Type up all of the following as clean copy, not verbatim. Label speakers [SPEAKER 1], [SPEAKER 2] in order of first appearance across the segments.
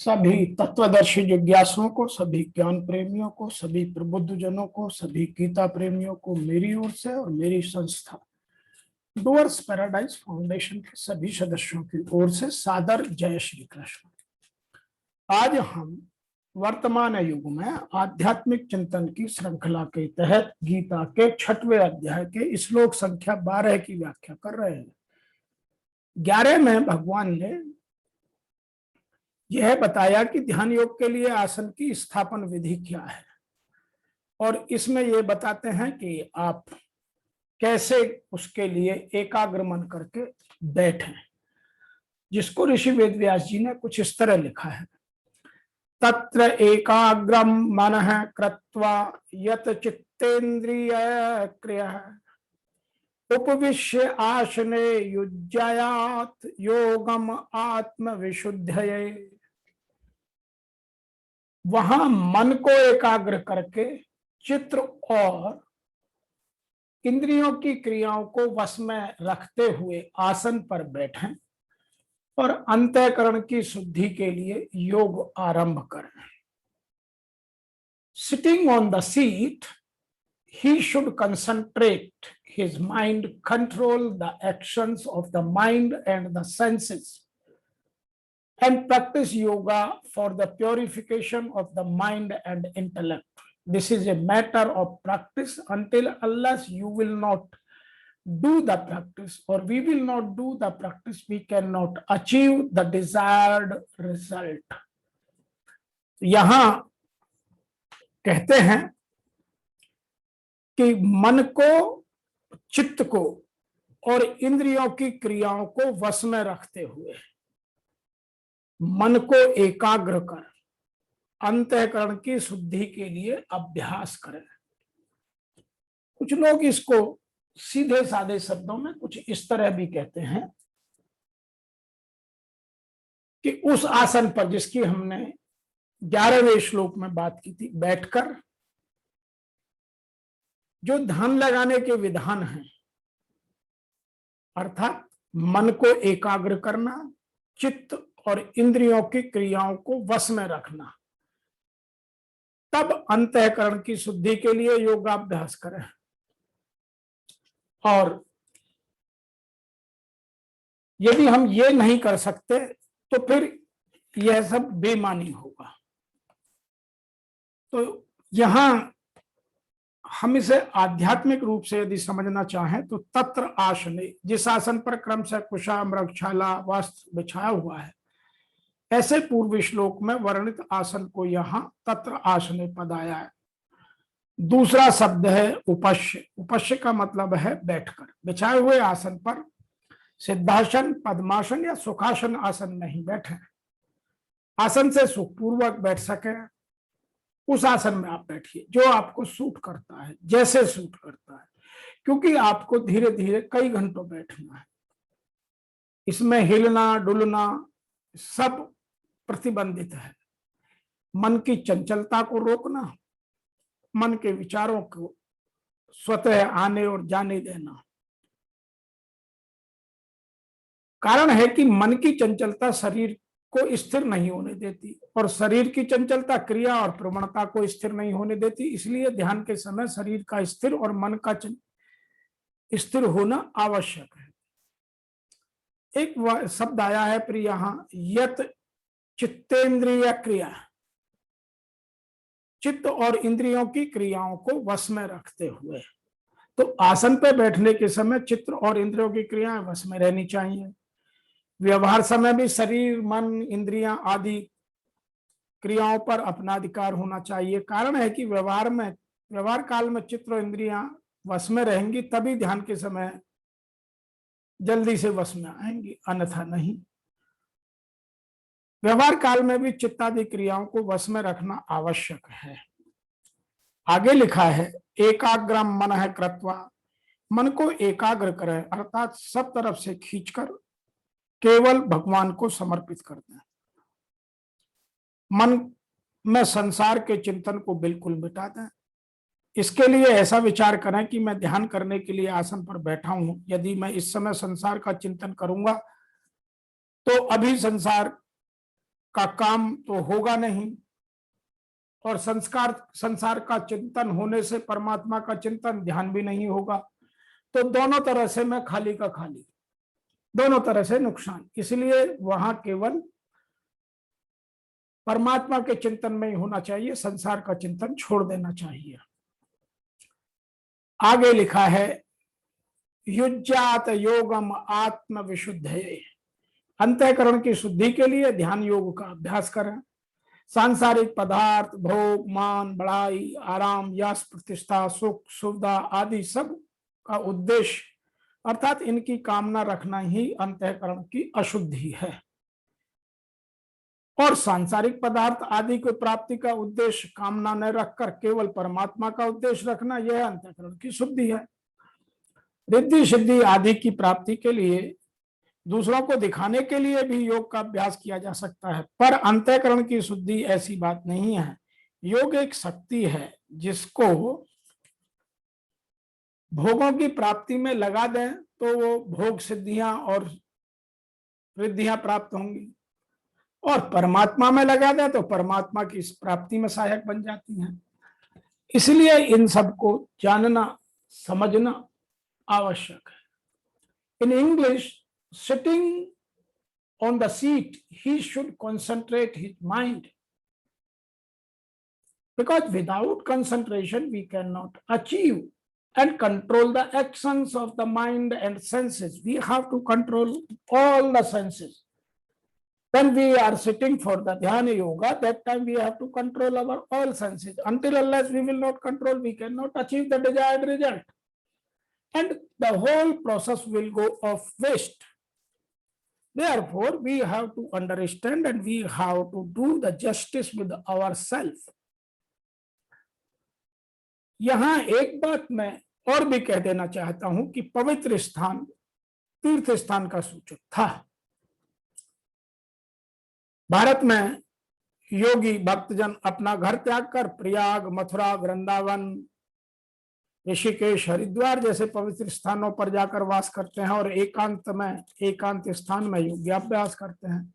[SPEAKER 1] सभी तत्वदर्शी जिज्ञासुओं को, सभी ज्ञान प्रेमियों को, सभी प्रबुद्ध जनों को, सभी गीता प्रेमियों को मेरी ओर से और मेरी संस्था डूअर्स पैराडाइज फाउंडेशन के सभी सदस्यों की ओर से सादर जय श्री कृष्ण। आज हम वर्तमान युग में आध्यात्मिक चिंतन की श्रृंखला के तहत गीता के 6वें अध्याय के श्लोक संख्या 12 की व्याख्या कर रहे हैं। 11 में भगवान ने यह बताया कि ध्यान योग के लिए आसन की स्थापन विधि क्या है, और इसमें यह बताते हैं कि आप कैसे उसके लिए एकाग्र मन करके बैठें, जिसको ऋषि वेदव्यास जी ने कुछ इस तरह लिखा है। तत्र एकाग्रम मनः कृत्वा यत चित्तेन्द्रिय क्रियः उपविश्य आसने युज्यायात योगम आत्मविशुद्धये। वहां मन को एकाग्र करके चित्र और इंद्रियों की क्रियाओं को वश में रखते हुए आसन पर बैठें और अंतःकरण की शुद्धि के लिए योग आरंभ करें। Sitting on the seat, he should concentrate his mind, control the actions of the mind and the senses, and practice yoga for the purification of the mind and intellect. This is a matter of practice. Until unless you will not do the practice, or we will not do the practice, we cannot achieve the desired result. यहां कहते हैं कि मन को, चित्त को और इंद्रियों की क्रियाओं को वश में रखते हुए मन को एकाग्र कर अंतःकरण की शुद्धि के लिए अभ्यास करें। कुछ लोग इसको सीधे साधे शब्दों में कुछ इस तरह भी कहते हैं कि उस आसन पर जिसकी हमने 11वें श्लोक में बात की थी, बैठकर जो ध्यान लगाने के विधान हैं, अर्थात मन को एकाग्र करना, चित्त और इंद्रियों की क्रियाओं को वश में रखना, तब अंतःकरण की शुद्धि के लिए योगाभ्यास करें। और यदि हम ये नहीं कर सकते तो फिर यह सब बेमानी होगा। तो यहां हम इसे आध्यात्मिक रूप से यदि समझना चाहें तो तत्र आसने, जिस आसन पर क्रम से कुशा, मृगशाला, वस्त्र बिछाया हुआ है, ऐसे पूर्व श्लोक में वर्णित आसन को यहाँ तत्र आसने पद आया है। दूसरा शब्द है उपश्य। उपश्य का मतलब है बैठकर। बिछाए हुए आसन पर सिद्धासन, पद्मासन या सुखासन आसन नहीं बैठे। आसन से सुखपूर्वक बैठ सके उस आसन में आप बैठिए जो आपको सूट करता है, जैसे सूट करता है, क्योंकि आपको धीरे धीरे कई घंटों बैठना है। इसमें हिलना डुलना सब प्रतिबंधित है। मन की चंचलता को रोकना, मन के विचारों को स्वतः आने और जाने देना। कारण है कि मन की चंचलता शरीर को स्थिर नहीं होने देती और शरीर की चंचलता क्रिया और प्रवणता को स्थिर नहीं होने देती। इसलिए ध्यान के समय शरीर का स्थिर और मन का स्थिर होना आवश्यक है। एक शब्द आया है फिर यहां, यत चित्तेंद्रिय क्रिया, चित्त और इंद्रियों की क्रियाओं को वश में रखते हुए। तो आसन पर बैठने के समय चित्त और इंद्रियों की क्रियाएं वश में रहनी चाहिए। व्यवहार समय भी शरीर, मन, इंद्रियां आदि क्रियाओं पर अपना अधिकार होना चाहिए। कारण है कि व्यवहार काल में चित्त और इंद्रियां वश में रहेंगी, तभी ध्यान के समय जल्दी से वश में आएंगी, अन्यथा नहीं। व्यवहार काल में भी चित्तादि क्रियाओं को वश में रखना आवश्यक है। आगे लिखा है एकाग्रम मनः कृत्वा, मन को एकाग्र करें, अर्थात सब तरफ से खींचकर केवल भगवान को समर्पित कर दें। मन में संसार के चिंतन को बिल्कुल मिटा दें। इसके लिए ऐसा विचार करें कि मैं ध्यान करने के लिए आसन पर बैठा हूं। यदि मैं इस समय संसार का चिंतन करूंगा तो अभी संसार का काम तो होगा नहीं, और संसार का चिंतन होने से परमात्मा का चिंतन ध्यान भी नहीं होगा। तो दोनों तरह से मैं खाली का खाली, दोनों तरह से नुकसान। इसलिए वहां केवल परमात्मा के चिंतन में ही होना चाहिए, संसार का चिंतन छोड़ देना चाहिए। आगे लिखा है, युज्यात योगम आत्म विशुद्धये, अंतःकरण की शुद्धि के लिए ध्यान योग का अभ्यास करें। सांसारिक पदार्थ, भोग, मान, बढ़ाई, आराम, यश, प्रतिष्ठा, सुख, सुविधा आदि सब का उद्देश्य अर्थात इनकी कामना रखना ही अंतःकरण की अशुद्धि है। और सांसारिक पदार्थ आदि को प्राप्ति का उद्देश्य कामना न रखकर केवल परमात्मा का उद्देश्य रखना, यह अंतःकरण की शुद्धि है। रिद्धि सिद्धि आदि की प्राप्ति के लिए, दूसरों को दिखाने के लिए भी योग का अभ्यास किया जा सकता है, पर अंतःकरण की शुद्धि ऐसी बात नहीं है। योग एक शक्ति है जिसको भोगों की प्राप्ति में लगा दें तो वो भोग सिद्धियां और रिद्धियां प्राप्त होंगी, और परमात्मा में लगा दें तो परमात्मा की इस प्राप्ति में सहायक बन जाती हैं। इसलिए इन सबको जानना समझना आवश्यक है। In English, sitting on the seat, he should concentrate his mind, because without concentration we cannot achieve and control the actions of the mind and senses. We have to control all the senses. When we are sitting for the dhyana yoga, that time we have to control our all senses. Until unless we will not control, we cannot achieve the desired result, and the whole process will go off waste. Therefore, we have to understand and we have to do the justice with ourselves. यहां एक बात मैं और भी कह देना चाहता हूं कि पवित्र स्थान तीर्थ स्थान का सूचक था। भारत में योगी भक्तजन अपना घर त्याग कर प्रयाग, मथुरा, वृंदावन, ऋषिकेश, हरिद्वार जैसे पवित्र स्थानों पर जाकर वास करते हैं और एकांत स्थान में योगाभ्यास करते हैं।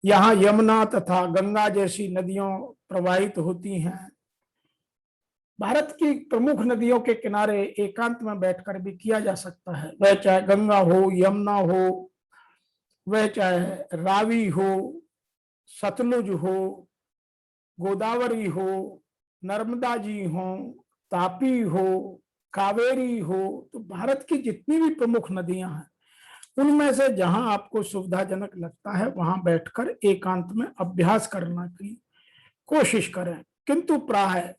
[SPEAKER 1] यहाँ यमुना तथा गंगा जैसी नदियों प्रवाहित होती हैं। भारत की प्रमुख नदियों के किनारे एकांत में बैठकर भी किया जा सकता है, वह चाहे गंगा हो, यमुना हो, वह चाहे रावी हो, सतलुज हो, गोदावरी हो, नर्मदा जी हो, तापी हो, कावेरी हो। तो भारत की जितनी भी प्रमुख नदियां हैं उनमें से जहां आपको सुविधाजनक लगता है वहां बैठकर एकांत में अभ्यास करने की कोशिश करें। किंतु प्राय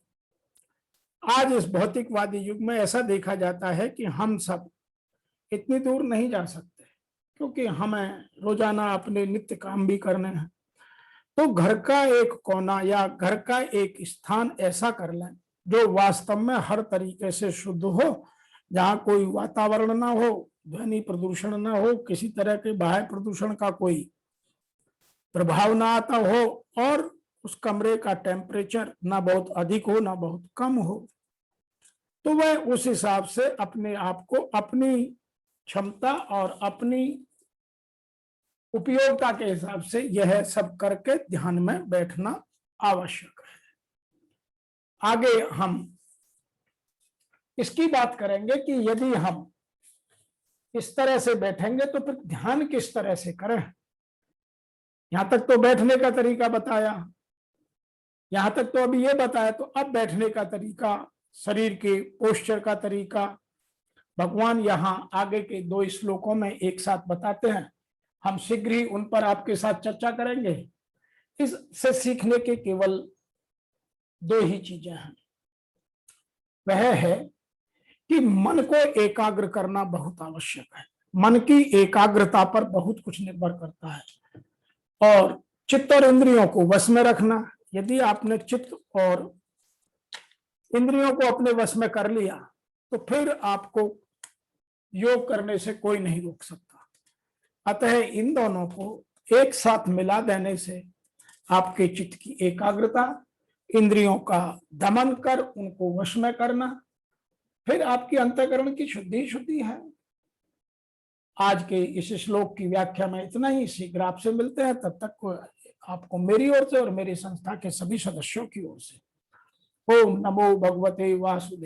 [SPEAKER 1] आज इस भौतिकवादी युग में ऐसा देखा जाता है कि हम सब इतनी दूर नहीं जा सकते, क्योंकि हमें रोजाना अपने नित्य काम भी करने हैं। तो घर का एक कोना या घर का एक स्थान ऐसा कर लें जो वास्तव में हर तरीके से शुद्ध हो, जहां कोई वातावरण ना हो, ध्वनि प्रदूषण ना हो, किसी तरह के बाह्य प्रदूषण का कोई प्रभाव ना आता हो, और उस कमरे का टेम्परेचर ना बहुत अधिक हो ना बहुत कम हो। तो वह उस हिसाब से अपने आप को अपनी क्षमता और अपनी उपयोगिता के हिसाब से यह सब करके ध्यान में बैठना आवश्यक है। आगे हम इसकी बात करेंगे कि यदि हम इस तरह से बैठेंगे तो फिर ध्यान किस तरह से करें। यहां तक तो बैठने का तरीका बताया, यहां तक तो अभी ये बताया, तो अब बैठने का तरीका, शरीर के पोस्चर का तरीका भगवान यहां आगे के 2 श्लोकों में एक साथ बताते हैं। हम शीघ्र ही उन पर आपके साथ चर्चा करेंगे। इससे सीखने के केवल 2 ही चीजें हैं। वह है कि मन को एकाग्र करना बहुत आवश्यक है। मन की एकाग्रता पर बहुत कुछ निर्भर करता है, और चित्त और इंद्रियों को वश में रखना। यदि आपने चित्त और इंद्रियों को अपने वश में कर लिया तो फिर आपको योग करने से कोई नहीं रोक सकता। अतः इन दोनों को एक साथ मिला देने से आपके चित्त की एकाग्रता, इंद्रियों का दमन कर उनको वश में करना, फिर आपकी अंतःकरण की शुद्धि है। आज के इस श्लोक की व्याख्या में इतना ही। शीघ्र आपसे मिलते हैं, तब तक को आपको मेरी ओर से और मेरी संस्था के सभी सदस्यों की ओर से ओम नमो भगवते वासुदेव।